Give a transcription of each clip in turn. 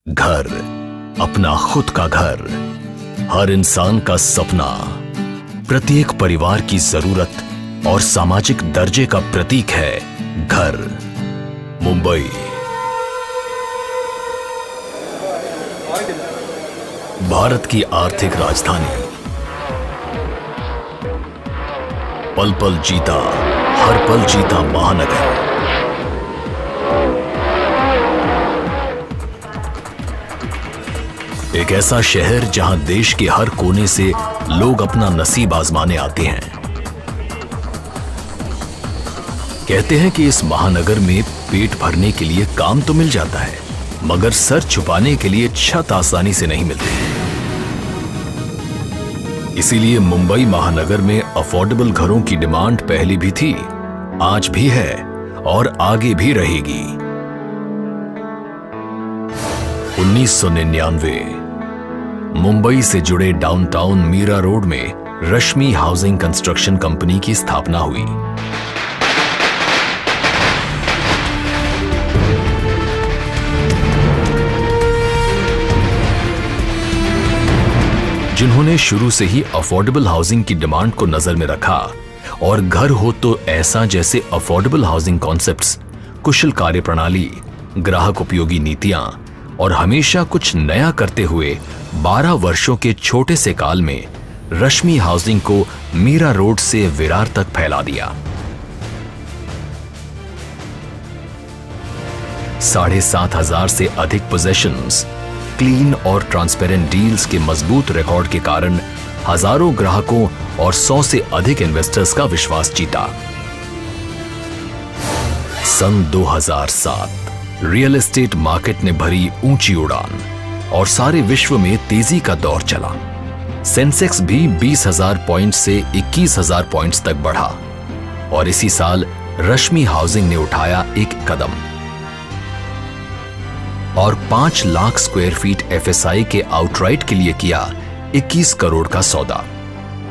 घर, अपना खुद का घर, हर इंसान का सपना, प्रत्येक परिवार की जरूरत और सामाजिक दर्जे का प्रतीक है घर। मुंबई भारत की आर्थिक राजधानी, पल पल जीता, हर पल जीता महानगर। एक ऐसा शहर जहां देश के हर कोने से लोग अपना नसीब आजमाने आते हैं। कहते हैं कि इस महानगर में पेट भरने के लिए काम तो मिल जाता है, मगर सर छुपाने के लिए छत आसानी से नहीं मिलती। इसीलिए मुंबई महानगर में अफोर्डेबल घरों की डिमांड पहले भी थी, आज भी है और आगे भी रहेगी। 1999 मुंबई से जुड़े डाउनटाउन मीरा रोड में रश्मि हाउसिंग कंस्ट्रक्शन कंपनी की स्थापना हुई। जिन्होंने शुरू से ही अफोर्डेबल हाउसिंग की डिमांड को नजर में रखा और घर हो तो ऐसा जैसे अफोर्डेबल हाउसिंग कॉन्सेप्ट्स, कुशल कार्यप्रणाली, ग्राहक उपयोगी नीतियां और हमेशा कुछ नया करते हुए 12 वर्षों के छोटे से काल में रश्मि हाउसिंग को मीरा रोड से विरार तक फैला दिया। 7,500 से अधिक पोजेशंस, क्लीन और ट्रांसपेरेंट डील्स के मजबूत रिकॉर्ड के कारण हजारों ग्राहकों और 100 से अधिक इन्वेस्टर्स का विश्वास जीता। सन 2007 रियल एस्टेट मार्केट ने भरी ऊंची उड़ान और सारे विश्व में तेजी का दौर चला। सेंसेक्स भी 20,000 पॉइंट से 21,000 पॉइंट्स तक बढ़ा और इसी साल रश्मि हाउसिंग ने उठाया एक कदम और 5 लाख स्क्वायर फीट एफएसआई के आउटराइट के लिए किया 21 करोड़ का सौदा।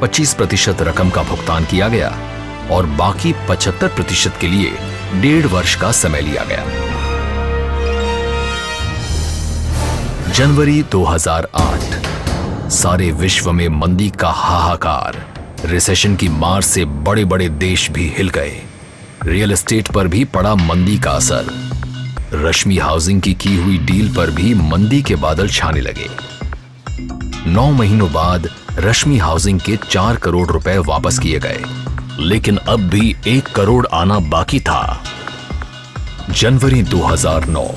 25% रकम का भुगतान किया गया और बाकी 75% के लिए 1.5 वर्ष का समय लिया गया। जनवरी 2008 सारे विश्व में मंदी का हाहाकार, रिसेशन की मार से बड़े बड़े देश भी हिल गए। रियल एस्टेट पर भी पड़ा मंदी का असर। रश्मि हाउसिंग की हुई डील पर भी मंदी के बादल छाने लगे। 9 महीनों बाद रश्मि हाउसिंग के 4 करोड़ रुपए वापस किए गए, लेकिन अब भी 1 करोड़ आना बाकी था। जनवरी 2009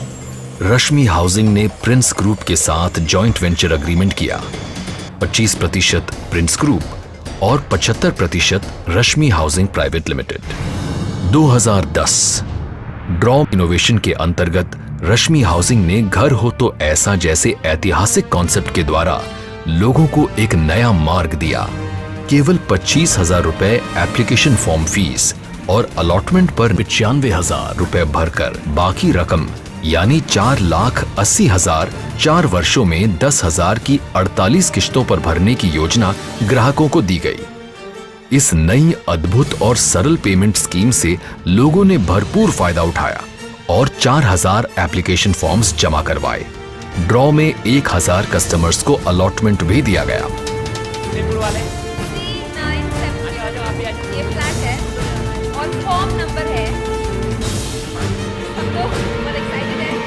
रश्मि हाउसिंग ने प्रिंस ग्रुप के साथ जॉइंट वेंचर एग्रीमेंट किया। 25% प्रिंस ग्रुप और 75% Rashmi housing private limited. 2010 draw innovation के अंतर्गत रश्मि हाउसिंग ने घर हो तो ऐसा जैसे ऐतिहासिक कॉन्सेप्ट के द्वारा लोगों को एक नया मार्ग दिया। केवल 25,000 रुपए एप्लीकेशन फॉर्म फीस और अलॉटमेंट पर 95,000 रुपए भरकर बाकी रकम यानी 4,80,000 4 वर्षों में 10,000 की 48 किश्तों पर भरने की योजना ग्राहकों को दी गई। इस नई अद्भुत और सरल पेमेंट स्कीम से लोगों ने भरपूर फायदा उठाया और 4,000 एप्लीकेशन फॉर्म्स जमा करवाए। ड्रॉ में 1,000 कस्टमर्स को अलॉटमेंट भी दिया गया। और फॉर्म नंबर है, हम लोग बहुत एक्साइटेड हैं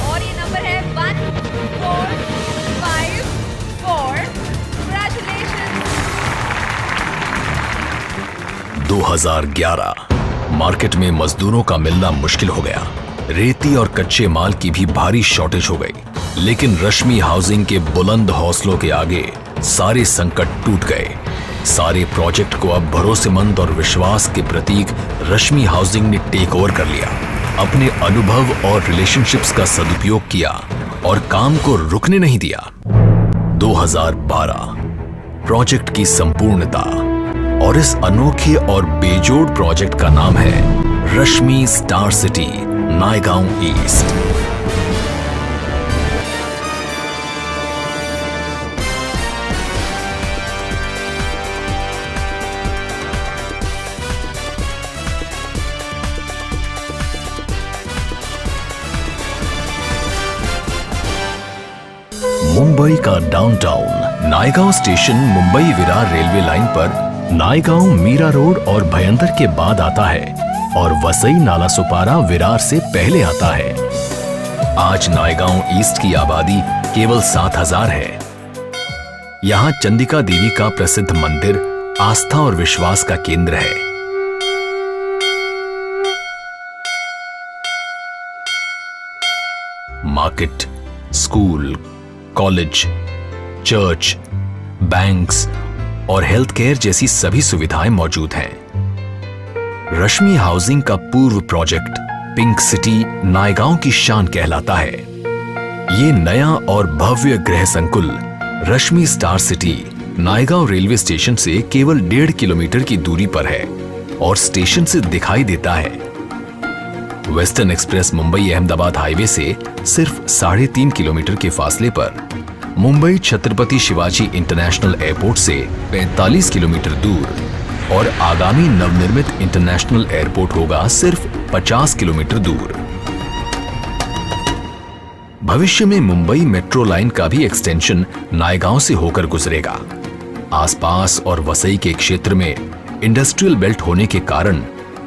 और ये नंबर है 1454। कांग्रेचुलेशंस। 2011 मार्केट में मजदूरों का मिलना मुश्किल हो गया। रेती और कच्चे माल की भी भारी शॉर्टेज हो गई, लेकिन रश्मि हाउसिंग के बुलंद हौसलों के आगे सारे संकट टूट गए। सारे प्रोजेक्ट को अब भरोसेमंद और विश्वास के प्रतीक रश्मि हाउसिंग ने टेक ओवर कर लिया। अपने अनुभव और रिलेशनशिप्स का सदुपयोग किया और काम को रुकने नहीं दिया। 2012 प्रोजेक्ट की संपूर्णता और इस अनोखे और बेजोड़ प्रोजेक्ट का नाम है Rashmi star city Naigaon east. Mumbai का downtown Naigaon station Mumbai Virar railway line पर नायगांव, मीरा रोड और भयंदर के बाद आता है और वसई नालासोपारा विरार से पहले आता है। आज नायगांव ईस्ट की आबादी केवल 7,000 है। यहाँ चंडिका देवी का प्रसिद्ध मंदिर आस्था और विश्वास का केंद्र है। Market, school, college, church, banks और हेल्थ केयर जैसी सभी सुविधाएं मौजूद हैं। रश्मि हाउसिंग का पूर्व प्रोजेक्ट पिंक सिटी नायगांव की शान कहलाता है। ये नया और भव्य गृह संकुल Rashmi star city Naigaon railway station से केवल 1.5 किलोमीटर की दूरी पर है और स्टेशन से दिखाई देता है। Western express Mumbai Ahmedabad highway से सिर्फ 3.5 किलोमीटर के फासले पर, मुंबई छत्रपति शिवाजी इंटरनेशनल एयरपोर्ट से 45 किलोमीटर दूर और आगामी नवनिर्मित इंटरनेशनल एयरपोर्ट होगा सिर्फ 50 किलोमीटर दूर। भविष्य में मुंबई मेट्रो लाइन का भी एक्सटेंशन नायगांव से होकर गुजरेगा। आसपास और वसई के क्षेत्र में इंडस्ट्रियल बेल्ट होने के कारण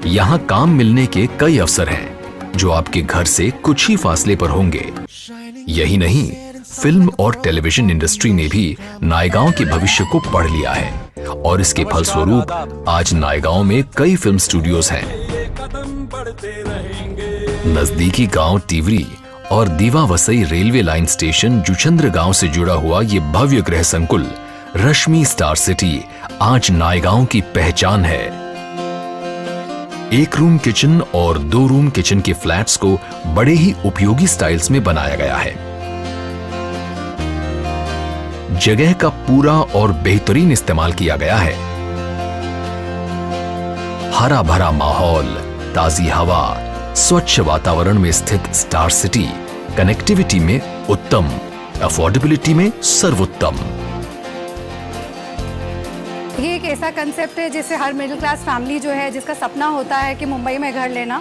यहाँ काम मिलने के कई अवसर हैं जो आपके घर से कुछ ही फासले पर होंगे। यही नहीं, फिल्म और टेलीविजन इंडस्ट्री ने भी नायगांव के भविष्य को पढ़ लिया है और इसके फलस्वरूप आज नायगांव में कई फिल्म स्टूडियोज हैं। नजदीकी गांव टिवरी और दीवा Vasai railway line station Juchandra गांव से जुड़ा हुआ ये भव्य गृह संकुल रश्मि स्टार सिटी आज नायगांव की पहचान है। 1 रूम किचन और 2 रूम किचन के फ्लैट्स को बड़े ही उपयोगी स्टाइल्स में बनाया गया है। जगह का पूरा और बेहतरीन इस्तेमाल किया गया है। हरा भरा माहौल, ताजी हवा, स्वच्छ वातावरण में स्थित स्टार सिटी कनेक्टिविटी में उत्तम, अफोर्डेबिलिटी में सर्वोत्तम। ये एक ऐसा कंसेप्ट है जिससे हर मिडिल क्लास फैमिली जो है, जिसका सपना होता है कि मुंबई में घर लेना,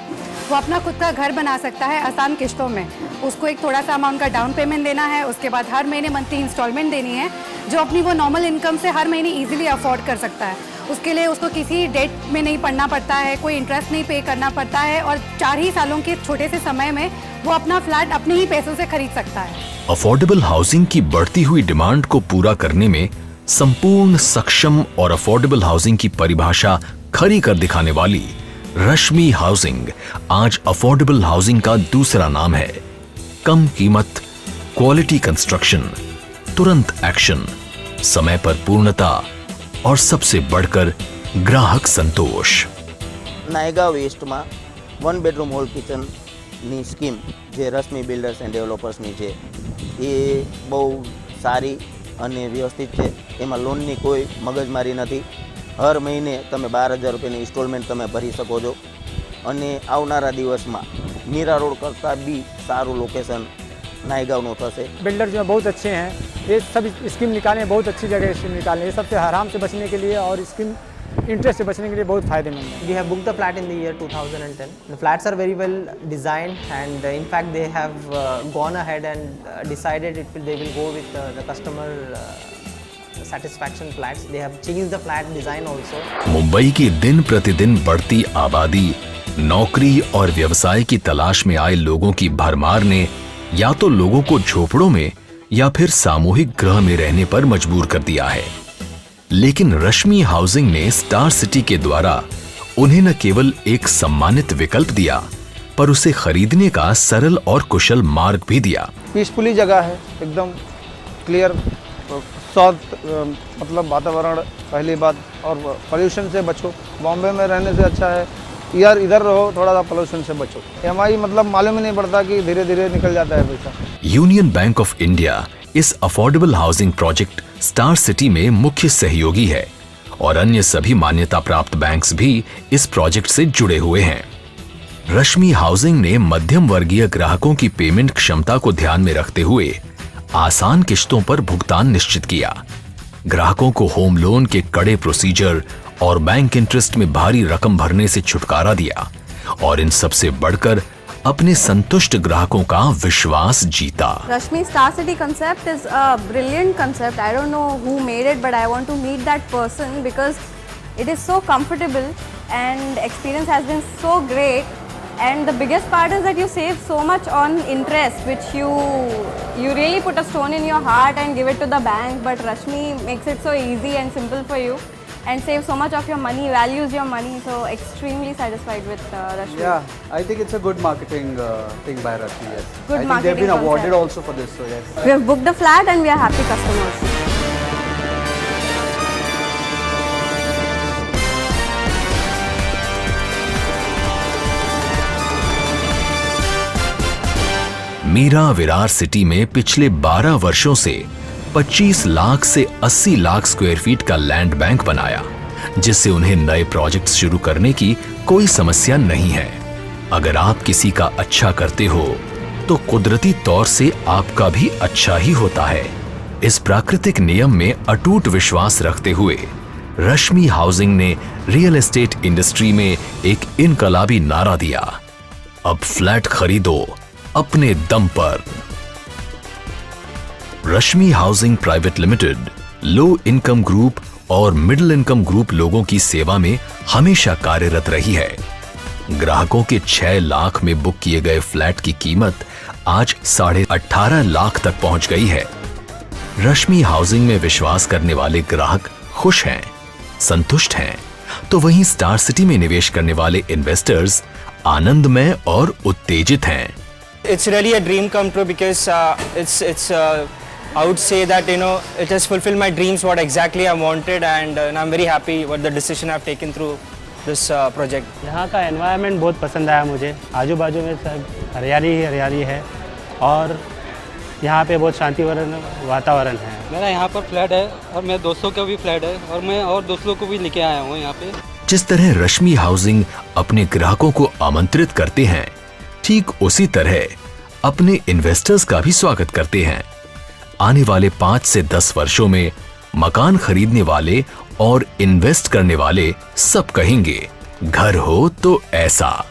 वो अपना खुद का घर बना सकता है आसान किश्तों में। उसको एक थोड़ा सा अमाउंट का डाउन पेमेंट देना है, उसके बाद हर महीने मंथली इंस्टॉलमेंट देनी है, जो अपनी वो नॉर्मल इनकम से हर महीने इजीली अफोर्ड कर सकता है। उसके लिए उसको किसी डेट में नहीं पड़ना पड़ता है, कोई इंटरेस्ट नहीं पे करना पड़ता है और 4 ही सालों के छोटे से समय में वो अपना फ्लैट अपने ही पैसों से खरीद सकता है। अफोर्डेबल हाउसिंग की बढ़ती हुई डिमांड को पूरा करने में संपूर्ण, सक्षम और अफोर्डेबल हाउसिंग की परिभाषा खरी कर दिखाने वाली रश्मि हाउसिंग आज अफोर्डेबल हाउसिंग का दूसरा नाम है। कम कीमत, क्वालिटी कंस्ट्रक्शन, तुरंत एक्शन, समय पर पूर्णता और सबसे बढ़कर ग्राहक संतोष। नायगांव ईस्ट में 1 बेडरूम हॉल किचन ની સ્કીમ જે રશ્મિ બિલ્ડર્સ એન્ડ ડેવલપર્સની છે એ બહુ સારી અને વ્યવસ્થિત છે। એમાં લોનની કોઈ મગજમારી નથી। હર મહિને તમે 12,000 રૂપિયાની ઇન્સ્ટોલમેન્ટ તમે ભરી શકો છો અને આવનારા દિવસમાં મીરા રોડ કરતાં બી સારું લોકેશન नायगांव થશે। बिल्डर जो बहुत अच्छे हैं, ये सब स्कीम निकालें, बहुत अच्छी जगह स्कीम निकालें। ये सबसे हराम से बचने के लिए और स्कीम इंटरेस्ट से बचने के लिए बहुत फायदेमंद है। We have booked the flat in the year 2010. The flats are very well designed and in fact they have gone ahead and decided they will go with the customer satisfaction flats. They have changed the flat design also. Mumbai की दिन प्रतिदिन बढ़ती आबादी, नौकरी और व्यवसाय की तलाश में आए लोगों की भरमार ने या तो लोगों को झोपड़ों में या फिर सामूहिक गृह में रहने पर मजबूर कर दिया है। लेकिन रश्मि हाउसिंग ने स्टार सिटी के द्वारा उन्हें न केवल एक सम्मानित विकल्प दिया, पर उसे खरीदने का सरल और कुशल मार्ग भी दिया। पीसफुली जगह है, एकदम क्लियर, शांत मतलब वातावरण पहली बात, और पोल्यूशन से बचो। बॉम्बे में रहने से अच्छा है यार इधर रहो, थोड़ा सा पोल्यूशन से बचो। EMI मतलब मालूम ही नहीं पड़ता कि धीरे धीरे निकल जाता है पैसा। यूनियन बैंक ऑफ इंडिया इस affordable housing project star city में मुख्य सहयोगी है और अन्य सभी मान्यता प्राप्त बैंक्स भी इस प्रोजेक्ट से जुड़े हुए हैं। रश्मि हाउसिंग ने मध्यम वर्गीय ग्राहकों की पेमेंट क्षमता को ध्यान में रखते हुए आसान किश्तों पर भुगतान निश्चित किया। ग्राहकों को होम लोन के कड़े प्रोसीजर और बैंक इंटरेस्ट में भारी रकम भरने से छुटकारा दिया और इन सबसे बढ़कर अपने संतुष्ट ग्राहकों का विश्वास जीता। Rashmi Star City concept is a brilliant concept. I don't know who made it, but I want to meet that person because it is so comfortable and experience has been so great. And the biggest part is that you save so much on interest, which you really put a stone in your heart and give it to the bank. But Rashmi makes it so easy and simple for you, and save so much of your money, values your money. So extremely satisfied with Rashmi. Yeah, I think it's a good marketing thing by Rashmi. Yes. Good I think marketing they've been awarded concept. also for this. So yes. We have booked the flat and we are happy customers. Mira Virar city में पिछले 12 वर्षों से 25 लाख से 80 lakh square feet का land bank बनाया, जिससे उन्हें नए प्रोजेक्ट्स शुरू करने की कोई समस्या नहीं है। अगर आप किसी का अच्छा करते हो तो कुदरती तौर से आपका भी अच्छा ही होता है। इस प्राकृतिक नियम में अटूट विश्वास रखते हुए रश्मि हाउसिंग ने रियल एस्टेट इंडस्ट्री में एक इनकलाबी नारा दिया, अब फ्लैट खरीदो अपने दम पर। Rashmi housing private limited low income group और मिडिल इनकम ग्रुप लोगों की सेवा में हमेशा कार्यरत रही है। ग्राहकों के 6 लाख में बुक किए गए फ्लैट की कीमत आज 18.5 लाख तक पहुंच गई है। रश्मि हाउसिंग में विश्वास करने वाले ग्राहक खुश हैं, संतुष्ट हैं, तो वहीं स्टार सिटी में निवेश करने वाले इन्वेस्टर्स आनंदमय और उत्तेजित हैं। It's really a dream come true because I would say that it has fulfilled my dreams what exactly I wanted, and I'm very happy what the decision I've taken through this project. यहाँ का environment बहुत पसंद आया मुझे। आजू बाजू में सब हरियाली ही हरियाली है और यहाँ पे बहुत शांतिपूर्ण वातावरण है। मेरा यहाँ पर फ्लैट है और मेरे दोस्तों का भी फ्लैट है और मैं और दोस्तों को भी लेके आया हूँ यहाँ पे। जिस तरह रश्मि हाउसिंग अपने ग्राहकों को आमंत्रित करते हैं, ठीक उसी तरह अपने इन्वेस्टर्स का भी स्वागत करते हैं। आने वाले 5 से 10 वर्षों में मकान खरीदने वाले और इन्वेस्ट करने वाले सब कहेंगे, घर हो तो ऐसा।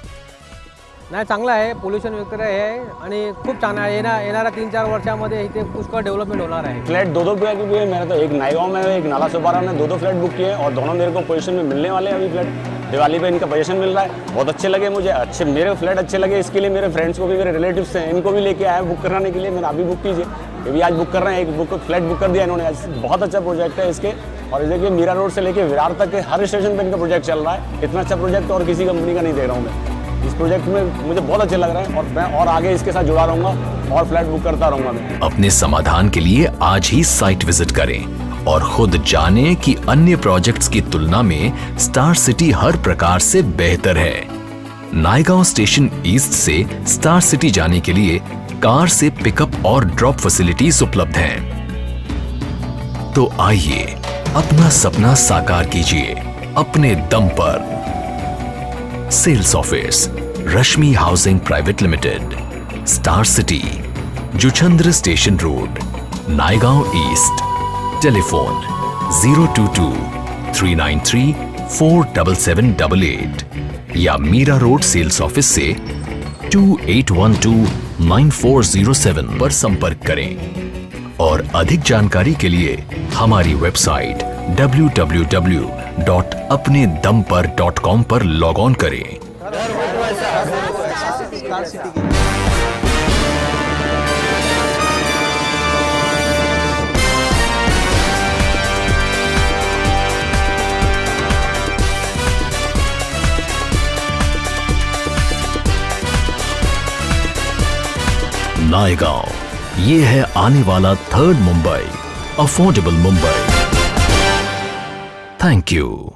नाही, चांगला आहे, पोल्युशन वगैरे आहे आणि खूप छान आहे। येणाऱ्या 3-4 वर्षामध्ये इथे पुष्कळ डेव्हलपमेंट होणार आहे। फ्लैट 2 फ्लैट बुक हुए मेरे, तो एक नाईगांव में एक नाला सोपारा में 2 फ्लैट बुक किए और दोनों मेरे को पोजीशन में मिलने वाले हैं। अभी फ्लैट दिवाली पे इनका पोजीशन मिल रहा है, बहुत अच्छे लगे मुझे, अच्छे मेरे फ्लैट अच्छे लगे। इसके लिए मेरे फ्रेंड्स को भी, मेरे रिलेटिव्स हैं, इनको भी लेके आए बुक कराने के लिए। मेरा अभी बुक कीजिए, ये भी आज बुक कर रहे हैं। एक फ्लैट बुक कर दिया इन्होंने आज। बहुत अच्छा प्रोजेक्ट है इसके। और देखिए मीरा रोड से लेके विरार तक के हर स्टेशन पे इनका प्रोजेक्ट चल रहा है। इतना अच्छा प्रोजेक्ट और किसी कंपनी का नहीं दे रहा हूँ मैं। इस प्रोजेक्ट में मुझे बहुत अच्छा लग रहा है और मैं और आगे इसके साथ जुड़ा रहूंगा और फ्लैट बुक करता रहूंगा मैं। अपने समाधान के लिए आज ही साइट विजिट करें और खुद जानें कि अन्य प्रोजेक्ट्स की तुलना में स्टार सिटी हर प्रकार से बेहतर है। नायगांव स्टेशन ईस्ट से स्टार सिटी जाने के लिए कार से पिकअप और ड्रॉप फैसिलिटीज उपलब्ध हैं। तो आइए अपना सपना साकार कीजिए अपने दम पर। Sales office Rashmi housing private limited, star city, Juchandra station road, Naigaon east. Telephone 022-393-47788 या मीरा रोड सेल्स ऑफिस से 2812-9407 पर संपर्क करें। और अधिक जानकारी के लिए हमारी वेबसाइट www.apnedampar.com पर लॉग ऑन करें। नायगांव, ये है आने वाला 3rd Mumbai, affordable Mumbai. Thank you.